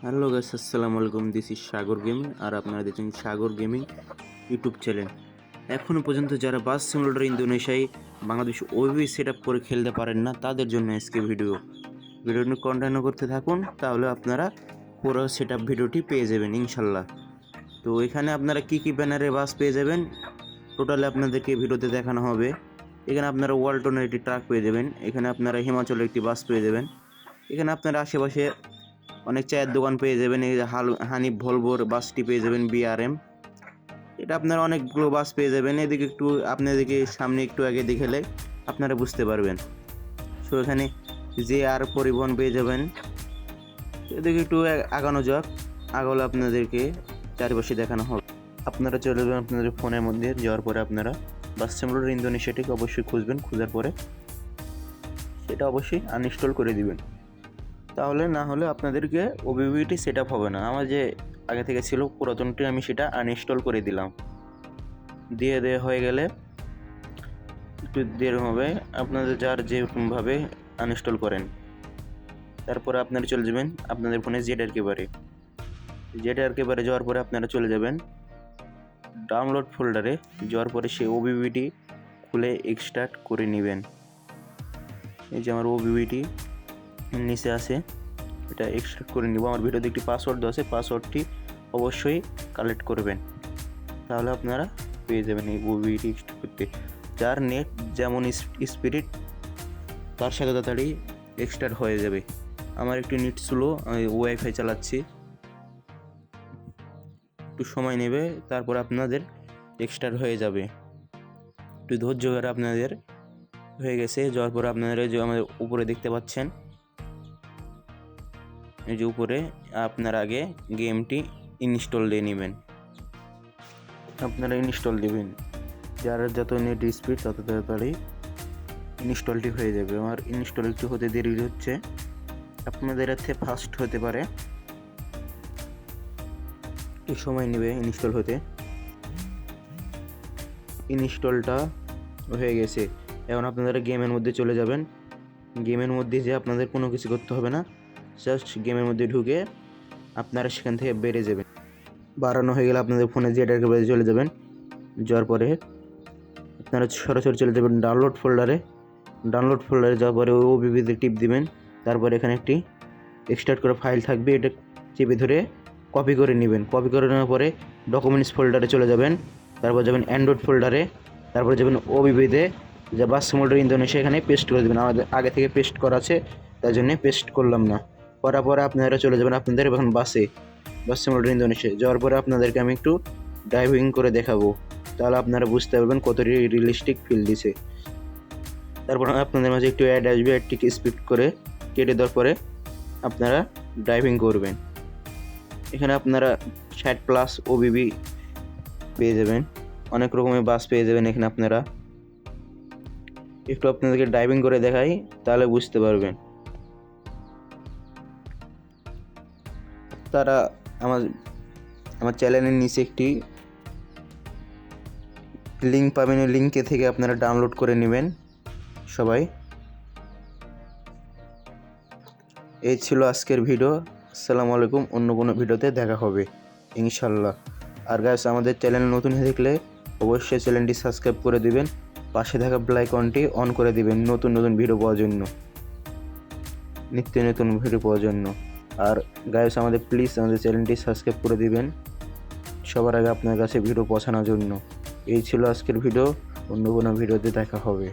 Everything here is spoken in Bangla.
হ্যালো গাইস, আসসালামু আলাইকুম। দিস ইজ সাগর গেমিং আর আপনারা দেখছেন সাগর গেমিং ইউটিউব চ্যানেল। এখনও পর্যন্ত যারা বাস সিমুলেটর ইন্দোনেশিয়ায় বাংলাদেশ ওইভাবে সেট আপ করে খেলতে পারেন না, তাদের জন্য আজকে ভিডিওটি কন্টিনিউ করতে থাকুন, তাহলে আপনারা পুরো সেট আপ ভিডিওটি পেয়ে যাবেন ইনশাল্লাহ। তো এখানে আপনারা কী ব্যানারে বাস পেয়ে যাবেন টোটালি আপনাদেরকে ভিডিওতে দেখানো হবে। এখানে আপনারা ওয়ালটনের একটি ট্রাক পেয়ে যাবেন, এখানে আপনারা হিমাচলের একটি বাস পেয়ে যাবেন, এখানে আপনারা আশেপাশে অনেক চায়ের দোকান পেয়ে যাবেন। এই যে হানিফ ভলভোর বাসটি পেয়ে যাবেন BRM, এটা আপনারা অনেকগুলো বাস পেয়ে যাবেন। এদিকে একটু আপনাদেরকে সামনে একটু আগে দেখালে আপনারা বুঝতে পারবেন। সো এখানে JR পরিবহন পেয়ে যাবেন। এদিকে একটু আগানো যাক, আগালে আপনাদেরকে চারিপাশে দেখানো হবে। আপনারা চলে যাবেন আপনাদের ফোনের মধ্যে, যাওয়ার পরে আপনারা বাস সিমুলেটর ইন্দোনেশিয়াটিকে অবশ্যই খুঁজবেন। খোঁজার পরে সেটা অবশ্যই আনইনস্টল করে দিবেন, তাহলে না হলে আপনাদেরকে ওবিবিটি সেট আপ হবে না। আমার যে আগে থেকে ছিল পুরাতনটি, আমি সেটা আনইনস্টল করে দিলাম। দিয়ে হয়ে গেলে একটু দেরি হবে, আপনাদের যার যেরকমভাবে আনইনস্টল করেন। তারপরে আপনারা চলে যাবেন আপনাদের ফোনে জেডআরকে বারে যাওয়ার পরে আপনারা চলে যাবেন ডাউনলোড ফোল্ডারে। যাওয়ার পরে সেই ওবিবিটি খুলে এক্সট্রাক্ট করে নেবেন। এই যে আমার ওবিবিটি নিচে আছে, এটা এক্সট্রাক্ট করে নিব। আমার ভিডিওতে একটি পাসওয়ার্ড দেওয়া আছে, পাসওয়ার্ডটি অবশ্যই কালেক্ট করবেন, তাহলে আপনারা পেয়ে যাবেন এই ওবিবিটি এক্সট্রাক্ট করতে। যার নেট যেমন স্পিড তার সাথে তাড়াতাড়ি এক্সট্রাক্ট হয়ে যাবে। আমার একটু নেট স্লো, আমি ওয়াইফাই চালাচ্ছি, একটু সময় নেবে, তারপর আপনাদের এক্সট্রাক্ট হয়ে যাবে। একটু ধৈর্য ধরে আপনাদের হয়ে গেছে। যাওয়ার পরে আপনারা যে আমাদের উপরে দেখতে পাচ্ছেন, এই যে উপরে আপনার আগে গেমটি ইনস্টল দিয়ে নেবেন। আপনারা ইনস্টল দেবেন, যার যত নেট স্পিড তত তাড়াতাড়ি ইনস্টলটি হয়ে যাবে। আমার ইনস্টল একটু হতে দেরি হচ্ছে, আপনাদের হাতে ফাস্ট হতে পারে, একটু সময় নেবে ইনস্টল হতে। ইনস্টলটা হয়ে গেছে, এখন আপনারা গেমের মধ্যে চলে যাবেন। গেমের মধ্যে যে আপনাদের কোনো কিছু করতে হবে না, জাস্ট গেমের মধ্যে ঢুকে আপনারা সেখান থেকে বেড়ে যাবেন। বাড়ানো হয়ে গেলে আপনাদের ফোনে জেডআরকে বারে চলে যাবেন। যাওয়ার পরে আপনারা সরাসরি চলে যাবেন ডাউনলোড ফোল্ডারে যাওয়ার পরে ওবিবিতে টিপ দিবেন। তারপরে এখানে একটি এক্সট্রাক্ট করা ফাইল থাকবে, এটা চেপে ধরে কপি করে নেবেন। কপি করে নেওয়ার পরে ডকুমেন্টস ফোল্ডারে চলে যাবেন, তারপর যাবেন অ্যান্ড্রয়েড ফোল্ডারে, তারপরে যাবেন ওবিবিতে, যা বাস সিমুলেটর ইন্দোনেশিয়া, এখানে পেস্ট করে দেবেন। আমাদের আগে থেকে পেস্ট করা আছে, তাই জন্য পেস্ট করলাম না। করার পরে আপনারা চলে যাবেন আপনাদের এখন বাস সিমুলেটর ইন্দোনেশিয়া। যাওয়ার পরে আপনাদেরকে আমি একটু ড্রাইভিং করে দেখাবো, তাহলে আপনারা বুঝতে পারবেন কতটি রিয়েলিস্টিক ফিল দিছে। তারপর আপনাদের মাঝে একটু অ্যাড আসবে, অ্যাডটিকে স্পিড করে কেটে দেওয়ার পরে আপনারা ড্রাইভিং করবেন। এখানে আপনারা 60+ ওবিবি পেয়ে যাবেন, অনেক রকমের বাস পেয়ে যাবেন। এখানে আপনারা একটু আপনাদেরকে ড্রাইভিং করে দেখাই, তাহলে বুঝতে পারবেন। তারা আমার চ্যানেলের নিচে একটি লিঙ্ক পাবেন, ওই লিঙ্কে থেকে আপনারা ডাউনলোড করে নেবেন সবাই। এই ছিল আজকের ভিডিও। আসসালামু আলাইকুম, অন্য কোনো ভিডিওতে দেখা হবে ইনশাল্লাহ। আর গাইস, আমাদের চ্যানেল নতুন হয়ে থাকলে অবশ্যই চ্যানেলটি সাবস্ক্রাইব করে দিবেন, পাশে থাকা বেল আইকনটি অন করে দিবেন নতুন ভিডিও পাওয়ার জন্য, নিত্য নতুন ভিডিও পাওয়ার জন্য। আর গাইস, প্লিজ আমাদের চ্যানেলটি সাবস্ক্রাইব করে দিবেন সবার আগে আপনার কাছে ভিডিও পৌঁছানোর জন্য। এই ছিল আজকের ভিডিও, অন্য কোনো ভিডিওতে দেখা হবে।